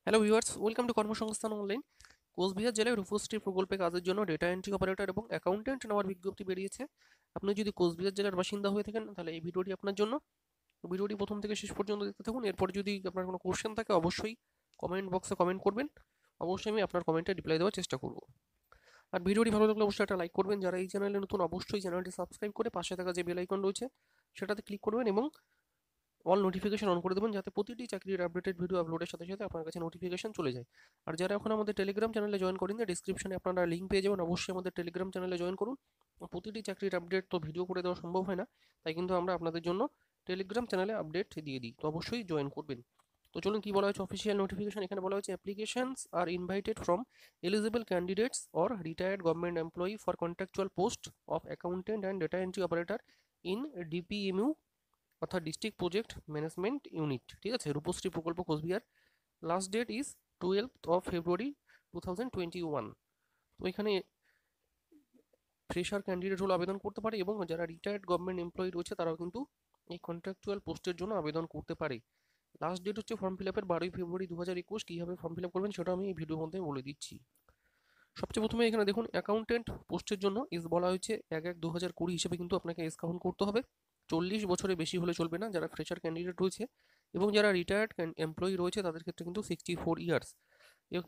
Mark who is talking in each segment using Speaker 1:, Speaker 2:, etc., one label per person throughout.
Speaker 1: Hello viewers, welcome to কর্মসংস্থান online. Cooch Behar জেলায় রূপশ্রী প্রকল্পে কাজের জন্য ডেটা এন্ট্রি অপারেটর এবং অ্যাকাউন্টেন্ট নেওয়ার বিজ্ঞপ্তি বেরিয়েছে। আপনি যদি কোচবিহার জেলার বাসিন্দা হয়ে থাকেন তাহলে এই ভিডিওটি আপনার জন্য। ভিডিওটি প্রথম থেকে শেষ পর্যন্ত দেখতে থাকুন। এরপর যদি আপনার কোনো কোশ্চেন থাকে অবশ্যই কমেন্ট বক্সে কমেন্ট করবেন। অবশ্যই আমি আপনার কমেন্টে রিপ্লাই দেওয়ার চেষ্টা করব। আর ভিডিওটি ভালো লাগলে অবশ্যই একটা লাইক করবেন। যারা এই চ্যানেলে নতুন অবশ্যই চ্যানেলটি সাবস্ক্রাইব করে পাশে থাকা যে বেল আইকন রয়েছে সেটাতে ক্লিক করবেন এবং অল নোটিফিকেশন অন করে দেবেন, যাতে প্রতিটি চাকরির আপডেটেড ভিডিও আপলোডের সাথে সাথে আপনার কাছে নোটিফিকেশন চলে যায়। আর যারা এখন আমাদের টেলিগ্রাম চ্যানেলে জয়েন করেননি, ডিসক্রিপশনে আপনারা লিঙ্ক পেয়ে যাবেন, অবশ্যই আমাদের টেলিগ্রাম চ্যানেলে জয়েন করুন। প্রতিটি চাকরির আপডেট তো ভিডিও করে দেওয়া সম্ভব হয় না, তাই কিন্তু আমরা আপনাদের জন্য টেলিগ্রাম চ্যানেলে আপডেট দিয়ে দিই, তো অবশ্যই জয়েন করবেন। তো চলুন কি বলা হয়েছে অফিসিয়াল নোটিফিকেশন। এখানে বলা হয়েছে applications are invited from eligible candidates or retired government employee for contractual post of accountant and data entry operator in DPMU অর্থাৎ ডিস্ট্রিক্ট প্রজেক্ট ম্যানেজমেন্ট ইউনিট। ঠিক আছে, রূপশ্রী প্রকল্প Cooch Behar. Last date is 12 February 2021। তো এখানে fresher candidate হলো আবেদন করতে পারে এবং যারা রিটায়ার্ড গভর্নমেন্ট এমপ্লয়ি রয়েছে তারাও কিন্তু এই কন্ট্রাকচুয়াল পোস্টের জন্য আবেদন করতে পারে। লাস্ট ডেট হচ্ছে ফর্ম ফিল আপের 12 ফেব্রুয়ারি 2021। কীভাবে ফর্ম ফিল আপ করবেন সেটা আমি এই ভিডিওর মধ্যে বলে দিচ্ছি। সবচেয়ে প্রথমে এখানে দেখুন অ্যাকাউন্টেন্ট পোস্টের জন্য এজ বলা হয়েছে 1/1/2020 হিসেবে কিন্তু আপনাকে এজ কাউন্ট করতে হবে। 40 বছরের বেশি হলে চলবে না যারা ফ্রেশার ক্যান্ডিডেট রয়েছে, এবং যারা রিটায়ার্ড এমপ্লয়ি রয়েছে তাদের ক্ষেত্রে কিন্তু 64 ইয়ার্স।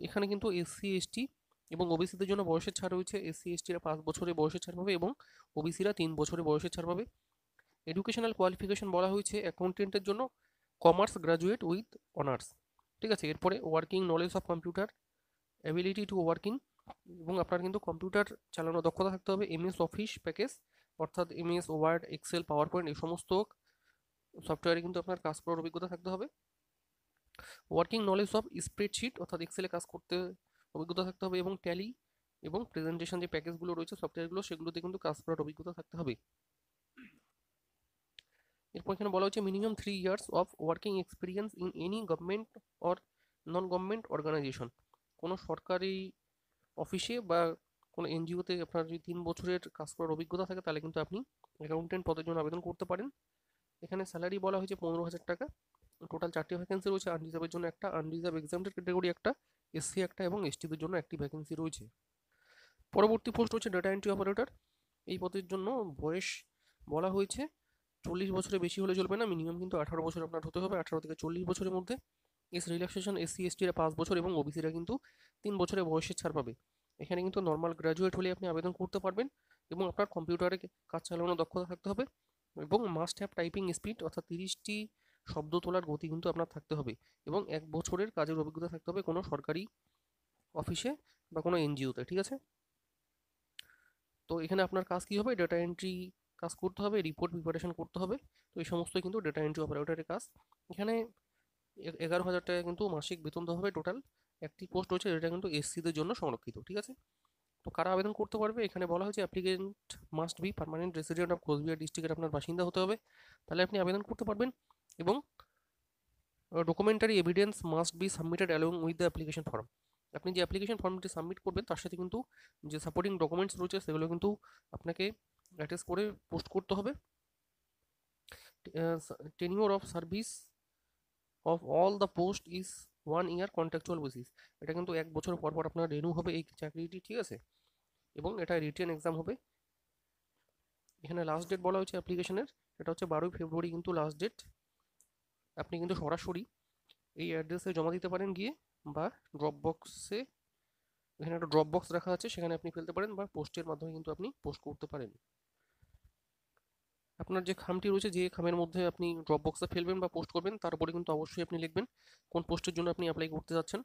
Speaker 1: এখানে কিন্তু এসসি এসটি এবং ওবিসিদের জন্য বয়সের ছাড় রয়েছে। এসসি এসটিরা 5 বছরের বয়সের ছাড় পাবে এবং ওবিসিরা 3 বছরের বয়সের ছাড় পাবে। এডুকেশনাল কোয়ালিফিকেশন বলা হয়েছে অ্যাকাউন্টেন্টের জন্য কমার্স গ্রাজুয়েট উইথ অনার্স। ঠিক আছে, এরপরে working knowledge of computer, ability to working, এবং আপনার কিন্তু কম্পিউটার চালানোর দক্ষতা থাকতে হবে। এমএস অফিস প্যাকেজ অর্থাৎ MS word excel PowerPoint এই সমস্ত সফটওয়্যারে কিন্তু আপনার কাজ করার অভিজ্ঞতা থাকতে হবে। ওয়ার্কিং নলেজ অফ স্প্রেডশিট অর্থাৎ এক্সেলে কাজ করতে অভিজ্ঞতা থাকতে হবে, এবং ট্যালি এবং প্রেজেন্টেশন যে প্যাকেজগুলো রয়েছে সফটওয়্যারগুলো সেগুলোতে কিন্তু কাজ করার অভিজ্ঞতা থাকতে হবে। এরপর এখানে বলা হচ্ছে minimum 3 years of working experience in any government or non government organisation. কোনো সরকারি অফিসে বা কোনো এনজিওতে আপনার যদি 3 বছরের কাজ করার অভিজ্ঞতা থাকে তাহলে কিন্তু আপনি অ্যাকাউন্টেন্ট পদের জন্য আবেদন করতে পারেন। এখানে স্যালারি বলা হয়েছে 15,000 টাকা। টোটাল 4টি ভ্যাকেন্সি রয়েছে, আনরিজার্ভের জন্য একটা, আনরিজার্ভ এক্সামটেড ক্যাটাগরি একটা, এসসি একটা এবং এসটিদের জন্য একটি ভ্যাকেন্সি রয়েছে। পরবর্তী পোস্ট হচ্ছে ডেটা এন্ট্রি অপারেটর। এই পদের জন্য বয়স বলা হয়েছে 40 বছরের বেশি হলে চলবে না, মিনিমাম কিন্তু 18 বছর আপনার হতে হবে, 18 থেকে 40 বছরের মধ্যে। রিল্যাক্সেশন এসসি এসটিরা 5 বছর এবং ওবিসিরা কিন্তু 3 বছরের বয়সের ছাড় পাবে। এখানে কিন্তু নর্মাল গ্র্যাজুয়েট হলে আপনি আবেদন করতে পারবেন এবং আপনার কম্পিউটারে কাজ চালানোর দক্ষতা থাকতে হবে এবং মাস্ট হ্যাভ টাইপিং স্পিড অর্থাৎ 30টি শব্দ তোলার গতি কিন্তু আপনার থাকতে হবে, এবং 1 বছরের কাজের অভিজ্ঞতা থাকতে হবে কোনো সরকারি অফিসে বা কোনো এনজিওতে। ঠিক আছে, তো এখানে আপনার কাজ কী হবে, ডেটা এন্ট্রি কাজ করতে হবে, রিপোর্ট প্রিপারেশন করতে হবে। তো এই সমস্তই কিন্তু ডেটা এন্ট্রি অপারেটরের কাজ। এখানে 11,000 টাকা কিন্তু মাসিক বেতন দেওয়া হবে টোটাল। একটি পোস্ট রয়েছে যেটা কিন্তু এসসিদের জন্য সংরক্ষিত। ঠিক আছে, তো কারা আবেদন করতে পারবে, এখানে বলা হয়েছে applicant must be permanent resident of Cooch Behar ডিস্ট্রিক্টের আপনার বাসিন্দা হতে হবে, তাহলে আপনি আবেদন করতে পারবেন। এবং documentary evidence must be submitted along with the application form. আপনি যে অ্যাপ্লিকেশন ফর্মটি সাবমিট করবেন তার সাথে কিন্তু যে সাপোর্টিং ডকুমেন্টস রয়েছে সেগুলো কিন্তু আপনাকে অ্যাটাচ করে পোস্ট করতে হবে। Tenure of service of all the post is 1 year contractual basis. এটা কিন্তু 1 বছর পর পর আপনার রিনিউ হবে এই চাকরিটি। ঠিক আছে, এবং এটা রিটেন এক্সাম হবে। এখানে লাস্ট ডেট বলা হয়েছে অ্যাপ্লিকেশনের, এটা হচ্ছে 12 ফেব্রুয়ারি কিন্তু লাস্ট ডেট। আপনি কিন্তু সরাসরি এই অ্যাড্রেসে জমা দিতে পারেন গিয়ে, বা ড্রপ বক্সে, এখানে একটা ড্রপ বক্স রাখা আছে সেখানে আপনি ফেলতে পারেন, বা পোস্টের মাধ্যমে কিন্তু আপনি পোস্ট করতে পারেন। আপনার যে খামটি রয়েছে, যে খামের মধ্যে আপনি ড্রপ বক্সে ফেলবেন বা পোস্ট করবেন, তার উপরে কিন্তু অবশ্যই আপনি লিখবেন কোন পোস্টের জন্য আপনি অ্যাপ্লাই করতে যাচ্ছেন।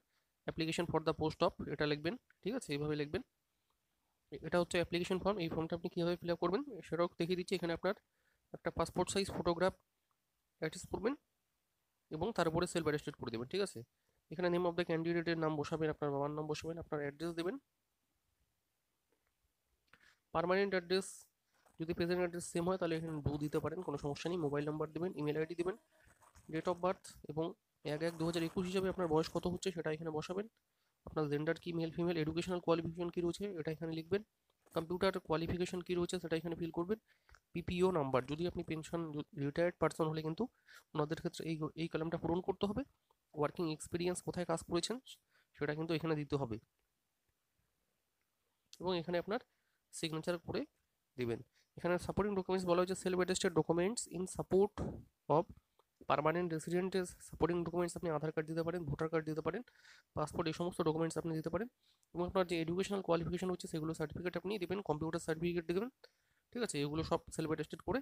Speaker 1: Application for the post of এটা লিখবেন। ঠিক আছে, এইভাবে লিখবেন। এটা হচ্ছে অ্যাপ্লিকেশন ফর্ম। এই ফর্মটা আপনি কীভাবে ফিল আপ করবেন সেটাও দেখিয়ে দিচ্ছি। এখানে আপনার একটা পাসপোর্ট সাইজ ফটোগ্রাফ অ্যাটাচ করবেন এবং তার উপরে সেলফ অ্যাটেস্টেড করে দেবেন। ঠিক আছে, এখানে নেম অফ দ্য ক্যান্ডিডেটের নাম বসাবেন, আপনার বাবার নাম বসাবেন, আপনার অ্যাড্রেস দেবেন। পার্মানেন্ট অ্যাড্রেস যদি প্রেজেন্ট অ্যাড্রেস সেম হয় তাহলে এখানে ডু দিতে পারেন, কোনো সমস্যা নেই। মোবাইল নাম্বার দেবেন, ইমেল আইডি দেবেন, ডেট অফ বার্থ এবং 1/1/2021 হিসাবে আপনার বয়স কত হচ্ছে সেটা এখানে বসাবেন। আপনার জেন্ডার কি, মেল ফিমেল, এডুকেশনাল কোয়ালিফিকেশন কী রয়েছে এটা এখানে লিখবেন, কম্পিউটার কোয়ালিফিকেশন কী রয়েছে সেটা এখানে ফিল করবেন, পিপিও নাম্বার, যদি আপনি পেনশন রিটায়ার্ড পারসন হলে কিন্তু ওনাদের ক্ষেত্রে এই কলামটা পূরণ করতে হবে। ওয়ার্কিং এক্সপিরিয়েন্স কোথায় কাজ করেছেন সেটা কিন্তু এখানে দিতে হবে, এবং এখানে আপনার সিগনেচার করে দিবেন। এখানে সাপোর্টিং ডকুমেন্টস বলা হয়েছে self attested documents in support of permanent রেসিডেন্টের সাপোর্টিং ডকুমেন্টস আপনি আধার কার্ড দিতে পারেন, ভোটার কার্ড দিতে পারেন, পাসপোর্ট, এই সমস্ত ডকুমেন্টস আপনি দিতে পারেন। এবং আপনার যে এডুকেশনাল কোয়ালিফিকেশন হচ্ছে সেগুলো সার্টিফিকেট আপনি দেবেন, কম্পিউটার সার্টিফিকেট দেবেন। ঠিক আছে, এগুলো সব সেলফ অ্যাটেস্টেড করে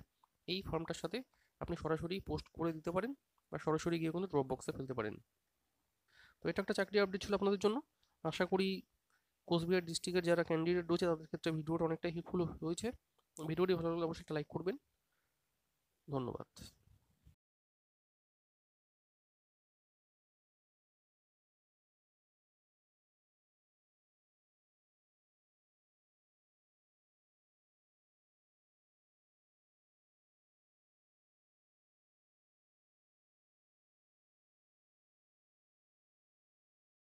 Speaker 1: এই ফর্মটার সাথে আপনি সরাসরি পোস্ট করে দিতে পারেন, বা সরাসরি গিয়ে কিন্তু ড্রপ বক্সে ফেলতে পারেন। তো এটা একটা চাকরি আপডেট ছিল আপনাদের জন্য। আশা করি কোচবিহার ডিস্ট্রিক্টের যারা ক্যান্ডিডেট রয়েছে তাদের ক্ষেত্রে ভিডিওটা অনেকটাই হেল্পফুল হয়েছে। ভিডিওটি ভালো লাগলে অবশ্যই একটা লাইক করবেন। ধন্যবাদ।